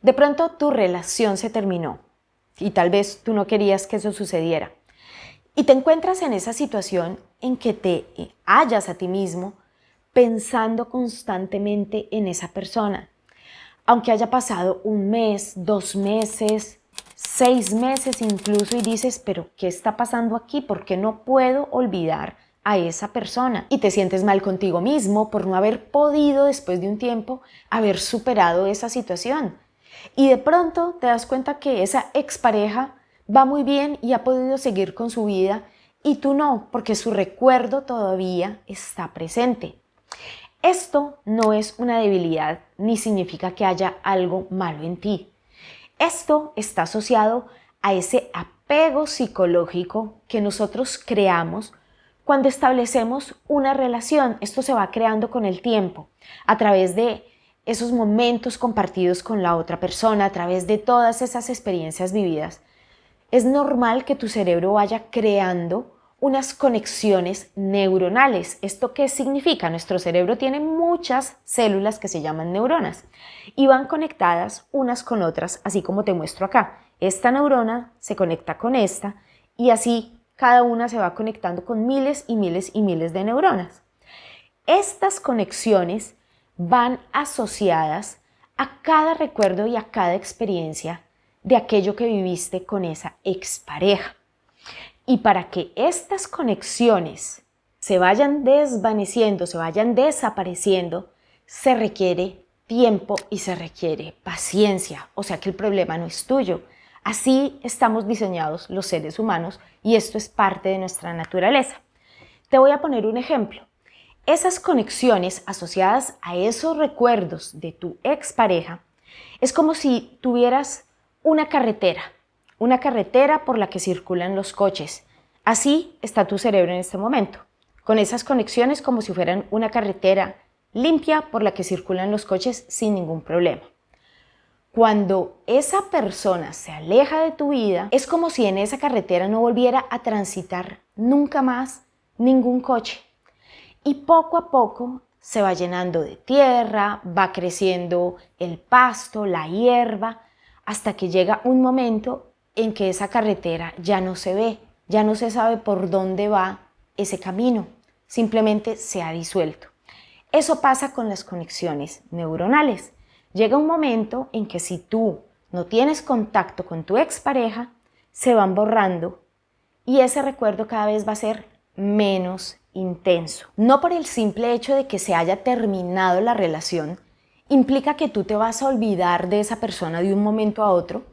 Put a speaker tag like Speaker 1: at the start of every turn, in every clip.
Speaker 1: De pronto tu relación se terminó y tal vez tú no querías que eso sucediera. Y te encuentras en esa situación en que te hallas a ti mismo pensando constantemente en esa persona. Aunque haya pasado un mes, 2 meses, 6 meses incluso y dices, pero ¿qué está pasando aquí? ¿Por qué no puedo olvidar a esa persona? Y te sientes mal contigo mismo por no haber podido después de un tiempo haber superado esa situación. Y de pronto te das cuenta que esa expareja va muy bien y ha podido seguir con su vida y tú no, porque su recuerdo todavía está presente. Esto no es una debilidad ni significa que haya algo malo en ti. Esto está asociado a ese apego psicológico que nosotros creamos cuando establecemos una relación. Esto se va creando con el tiempo, a través de esos momentos compartidos con la otra persona, a través de todas esas experiencias vividas. Es normal que tu cerebro vaya creando unas conexiones neuronales. ¿Esto qué significa? Nuestro cerebro tiene muchas células que se llaman neuronas y van conectadas unas con otras, así como te muestro acá. Esta neurona se conecta con esta y así cada una se va conectando con miles y miles y miles de neuronas. Estas conexiones van asociadas a cada recuerdo y a cada experiencia de aquello que viviste con esa expareja. Y para que estas conexiones se vayan desvaneciendo, se vayan desapareciendo, se requiere tiempo y se requiere paciencia. O sea que el problema no es tuyo. Así estamos diseñados los seres humanos y esto es parte de nuestra naturaleza. Te voy a poner un ejemplo. Esas conexiones asociadas a esos recuerdos de tu expareja es como si tuvieras una carretera por la que circulan los coches. Así está tu cerebro en este momento, con esas conexiones como si fueran una carretera limpia por la que circulan los coches sin ningún problema. Cuando esa persona se aleja de tu vida, es como si en esa carretera no volviera a transitar nunca más ningún coche. Y poco a poco se va llenando de tierra, va creciendo el pasto, la hierba, hasta que llega un momento en que esa carretera ya no se ve, ya no se sabe por dónde va ese camino, simplemente se ha disuelto. Eso pasa con las conexiones neuronales. Llega un momento en que si tú no tienes contacto con tu expareja, se van borrando y ese recuerdo cada vez va a ser menos intenso. No por el simple hecho de que se haya terminado la relación, implica que tú te vas a olvidar de esa persona de un momento a otro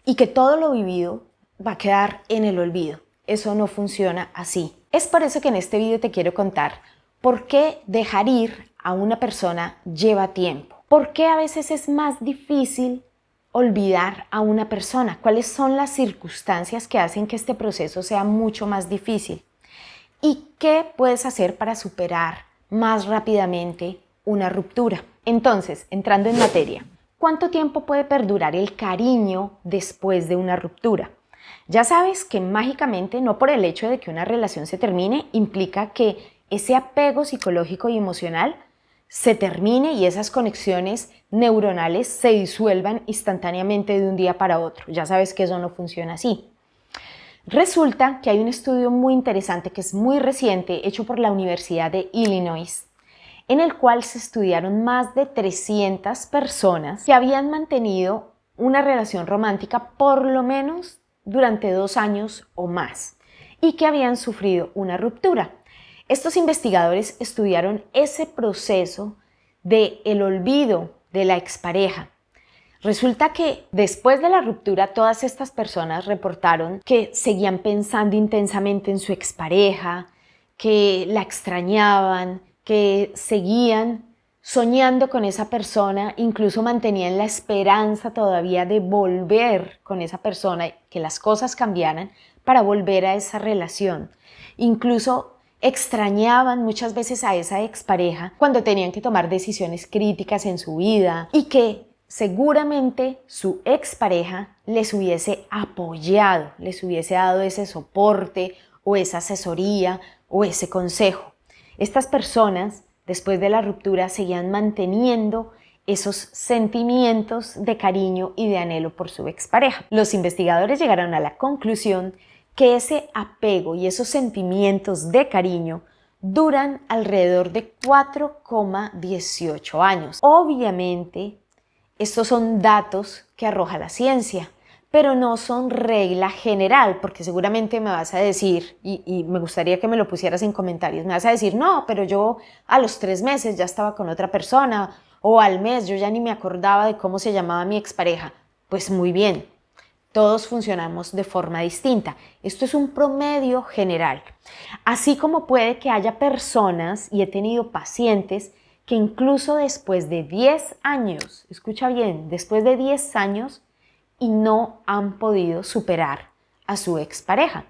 Speaker 1: y que todo lo vivido va a quedar en el olvido. Eso no funciona así. Es por eso que en este video te quiero contar por qué dejar ir a una persona lleva tiempo. ¿Por qué a veces es más difícil olvidar a una persona? ¿Cuáles son las circunstancias que hacen que este proceso sea mucho más difícil? ¿Y qué puedes hacer para superar más rápidamente una ruptura? Entonces, entrando en materia, ¿cuánto tiempo puede perdurar el cariño después de una ruptura? Ya sabes que mágicamente, no por el hecho de que una relación se termine, implica que ese apego psicológico y emocional se termine y esas conexiones neuronales se disuelvan instantáneamente de un día para otro. Ya sabes que eso no funciona así. Resulta que hay un estudio muy interesante que es muy reciente, hecho por la Universidad de Illinois, en el cual se estudiaron más de 300 personas que habían mantenido una relación romántica por lo menos durante 2 años o más y que habían sufrido una ruptura. Estos investigadores estudiaron ese proceso del olvido de la expareja. Resulta que después de la ruptura todas estas personas reportaron que seguían pensando intensamente en su expareja, que la extrañaban, que seguían soñando con esa persona, incluso mantenían la esperanza todavía de volver con esa persona, que las cosas cambiaran para volver a esa relación. Incluso extrañaban muchas veces a esa expareja cuando tenían que tomar decisiones críticas en su vida y que seguramente su expareja les hubiese apoyado, les hubiese dado ese soporte o esa asesoría o ese consejo. Estas personas, después de la ruptura, seguían manteniendo esos sentimientos de cariño y de anhelo por su expareja. Los investigadores llegaron a la conclusión que ese apego y esos sentimientos de cariño duran alrededor de 4,18 años. Obviamente, estos son datos que arroja la ciencia, pero no son regla general, porque seguramente me vas a decir, y me gustaría que me lo pusieras en comentarios, me vas a decir, no, pero yo a los 3 meses ya estaba con otra persona, o al mes yo ya ni me acordaba de cómo se llamaba mi expareja. Pues muy bien, todos funcionamos de forma distinta. Esto es un promedio general. Así como puede que haya personas, y he tenido pacientes, que incluso después de 10 años, escucha bien, después de 10 años, y no han podido superar a su expareja.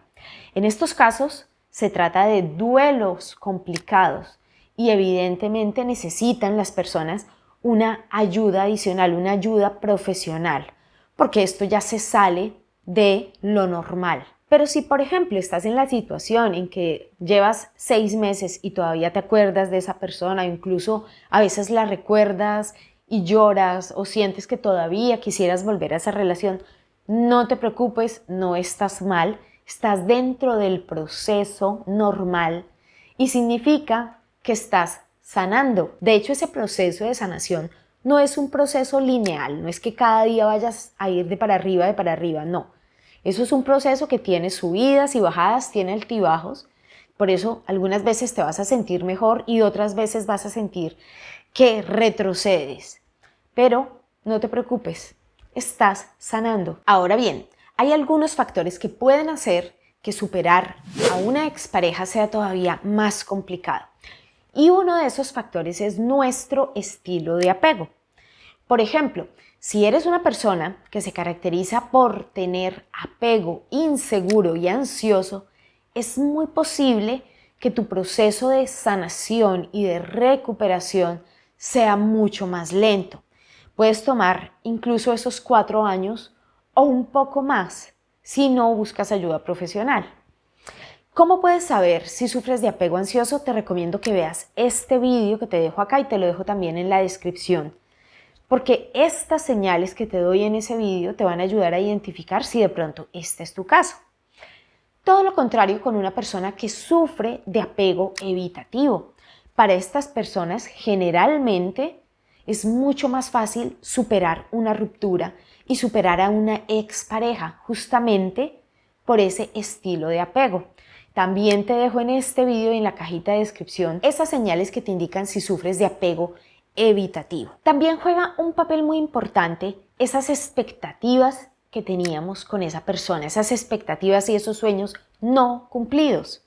Speaker 1: En estos casos se trata de duelos complicados y evidentemente necesitan las personas una ayuda adicional, una ayuda profesional, porque esto ya se sale de lo normal. Pero si, por ejemplo, estás en la situación en que llevas 6 meses y todavía te acuerdas de esa persona, incluso a veces la recuerdas y lloras o sientes que todavía quisieras volver a esa relación, no te preocupes, no estás mal, estás dentro del proceso normal y significa que estás sanando. De hecho, ese proceso de sanación no es un proceso lineal, no es que cada día vayas a ir de para arriba, no. Eso es un proceso que tiene subidas y bajadas, tiene altibajos. Por eso algunas veces te vas a sentir mejor y otras veces vas a sentir que retrocedes. Pero no te preocupes, estás sanando. Ahora bien, hay algunos factores que pueden hacer que superar a una expareja sea todavía más complicado. Y uno de esos factores es nuestro estilo de apego. Por ejemplo, si eres una persona que se caracteriza por tener apego inseguro y ansioso, es muy posible que tu proceso de sanación y de recuperación sea mucho más lento. Puedes tomar incluso esos 4 años o un poco más si no buscas ayuda profesional. ¿Cómo puedes saber si sufres de apego ansioso? Te recomiendo que veas este vídeo que te dejo acá y te lo dejo también en la descripción. Porque estas señales que te doy en ese vídeo te van a ayudar a identificar si de pronto este es tu caso. Todo lo contrario con una persona que sufre de apego evitativo. Para estas personas generalmente es mucho más fácil superar una ruptura y superar a una expareja justamente por ese estilo de apego. También te dejo en este vídeo y en la cajita de descripción esas señales que te indican si sufres de apego evitativo. También juega un papel muy importante esas expectativas que teníamos con esa persona, esas expectativas y esos sueños no cumplidos.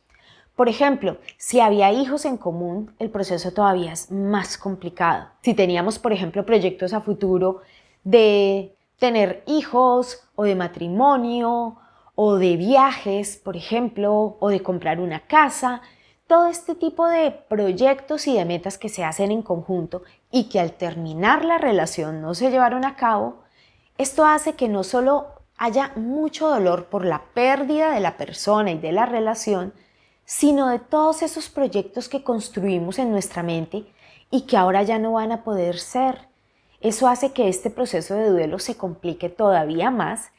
Speaker 1: Por ejemplo, si había hijos en común, el proceso todavía es más complicado. Si teníamos, por ejemplo, proyectos a futuro de tener hijos o de matrimonio o de viajes, por ejemplo, o de comprar una casa, todo este tipo de proyectos y de metas que se hacen en conjunto y que al terminar la relación no se llevaron a cabo, esto hace que no solo haya mucho dolor por la pérdida de la persona y de la relación, sino de todos esos proyectos que construimos en nuestra mente y que ahora ya no van a poder ser. Eso hace que este proceso de duelo se complique todavía más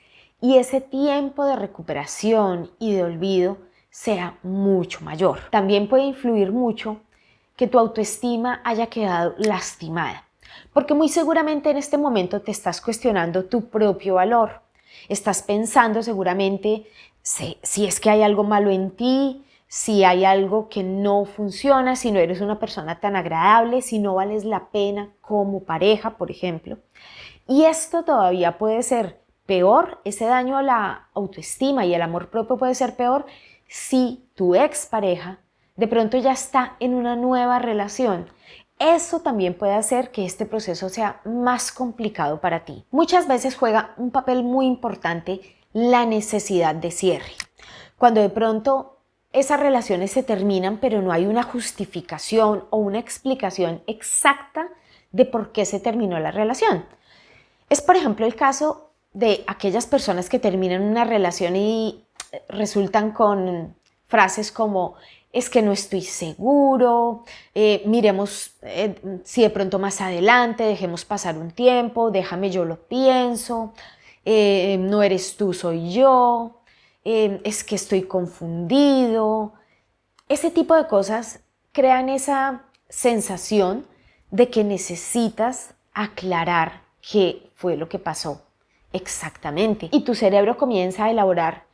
Speaker 1: y ese tiempo de recuperación y de olvido sea mucho mayor. También puede influir mucho que tu autoestima haya quedado lastimada, porque muy seguramente en este momento te estás cuestionando tu propio valor. Estás pensando seguramente si es que hay algo malo en ti, si hay algo que no funciona, si no eres una persona tan agradable, si no vales la pena como pareja, por ejemplo. Y esto todavía puede ser peor, ese daño a la autoestima y el amor propio puede ser peor si tu expareja de pronto ya está en una nueva relación. Eso también puede hacer que este proceso sea más complicado para ti. Muchas veces juega un papel muy importante la necesidad de cierre. Cuando de pronto esas relaciones se terminan, pero no hay una justificación o una explicación exacta de por qué se terminó la relación. Es, por ejemplo, el caso de aquellas personas que terminan una relación y resultan con frases como es que no estoy seguro, miremos si de pronto más adelante, dejemos pasar un tiempo, déjame yo lo pienso, no eres tú, soy yo, es que estoy confundido. Ese tipo de cosas crean esa sensación de que necesitas aclarar qué fue lo que pasó exactamente. Y tu cerebro comienza a elaborar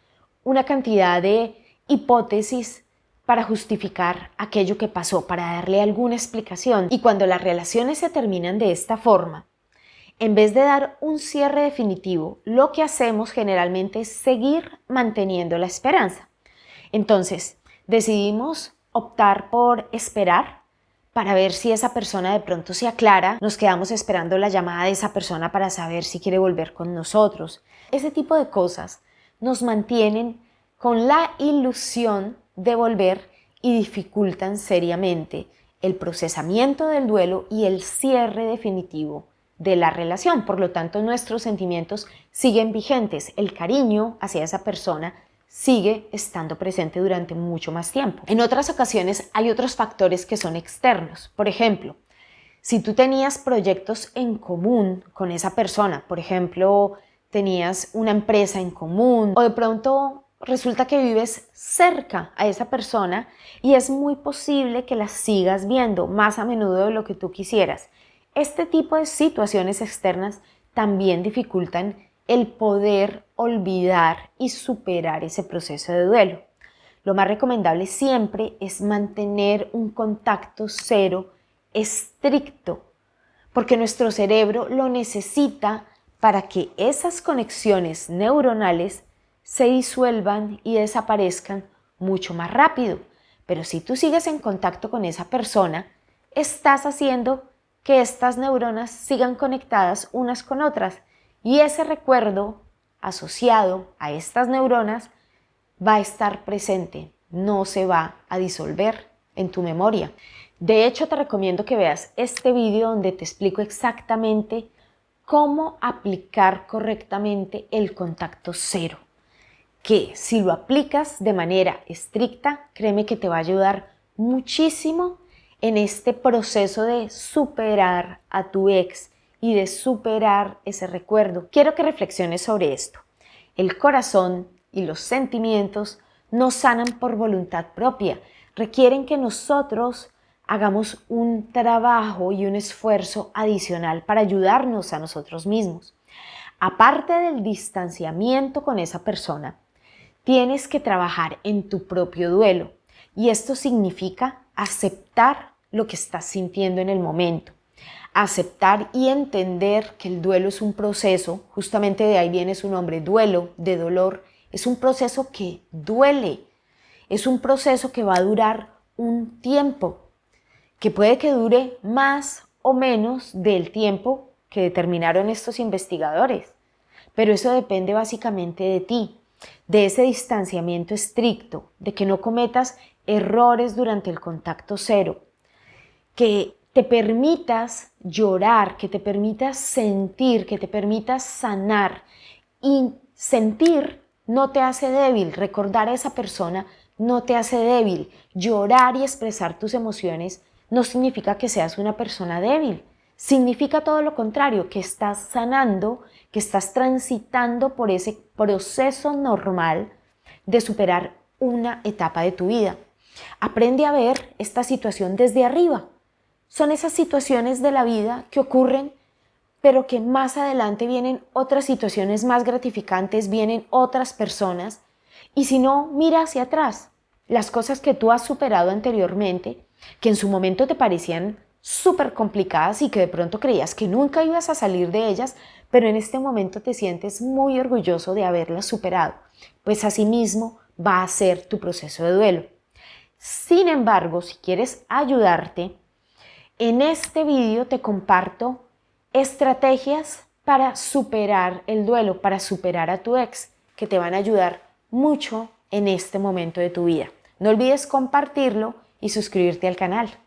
Speaker 1: una cantidad de hipótesis para justificar aquello que pasó, para darle alguna explicación. Y cuando las relaciones se terminan de esta forma, en vez de dar un cierre definitivo, lo que hacemos generalmente es seguir manteniendo la esperanza. Entonces, decidimos optar por esperar para ver si esa persona de pronto se aclara. Nos quedamos esperando la llamada de esa persona para saber si quiere volver con nosotros. Ese tipo de cosas nos mantienen con la ilusión de volver y dificultan seriamente el procesamiento del duelo y el cierre definitivo de la relación. Por lo tanto, nuestros sentimientos siguen vigentes. El cariño hacia esa persona sigue estando presente durante mucho más tiempo. En otras ocasiones hay otros factores que son externos. Por ejemplo, si tú tenías proyectos en común con esa persona, por ejemplo, tenías una empresa en común o de pronto resulta que vives cerca a esa persona y es muy posible que la sigas viendo más a menudo de lo que tú quisieras. Este tipo de situaciones externas también dificultan el poder olvidar y superar ese proceso de duelo. Lo más recomendable siempre es mantener un contacto cero estricto, porque nuestro cerebro lo necesita para que esas conexiones neuronales se disuelvan y desaparezcan mucho más rápido. Pero si tú sigues en contacto con esa persona, estás haciendo que estas neuronas sigan conectadas unas con otras y ese recuerdo asociado a estas neuronas va a estar presente, no se va a disolver en tu memoria. De hecho, te recomiendo que veas este vídeo donde te explico exactamente cómo aplicar correctamente el contacto cero, que si lo aplicas de manera estricta, créeme que te va a ayudar muchísimo en este proceso de superar a tu ex y de superar ese recuerdo. Quiero que reflexiones sobre esto. El corazón y los sentimientos no sanan por voluntad propia, requieren que nosotros hagamos un trabajo y un esfuerzo adicional para ayudarnos a nosotros mismos. Aparte del distanciamiento con esa persona, tienes que trabajar en tu propio duelo y esto significa aceptar lo que estás sintiendo en el momento, aceptar y entender que el duelo es un proceso, justamente de ahí viene su nombre, duelo, de dolor, es un proceso que duele, es un proceso que va a durar un tiempo, que puede que dure más o menos del tiempo que determinaron estos investigadores, pero eso depende básicamente de ti, de ese distanciamiento estricto, de que no cometas errores durante el contacto cero, que te permitas llorar, que te permitas sentir, que te permitas sanar. Y sentir no te hace débil, recordar a esa persona no te hace débil. Llorar y expresar tus emociones no significa que seas una persona débil. Significa todo lo contrario, que estás sanando, que estás transitando por ese proceso normal de superar una etapa de tu vida. Aprende a ver esta situación desde arriba. Son esas situaciones de la vida que ocurren, pero que más adelante vienen otras situaciones más gratificantes, vienen otras personas. Y si no, mira hacia atrás. Las cosas que tú has superado anteriormente, que en su momento te parecían súper complicadas y que de pronto creías que nunca ibas a salir de ellas, pero en este momento te sientes muy orgulloso de haberlas superado. Pues asimismo va a ser tu proceso de duelo. Sin embargo, si quieres ayudarte, en este vídeo te comparto estrategias para superar el duelo, para superar a tu ex, que te van a ayudar mucho en este momento de tu vida. No olvides compartirlo y suscribirte al canal.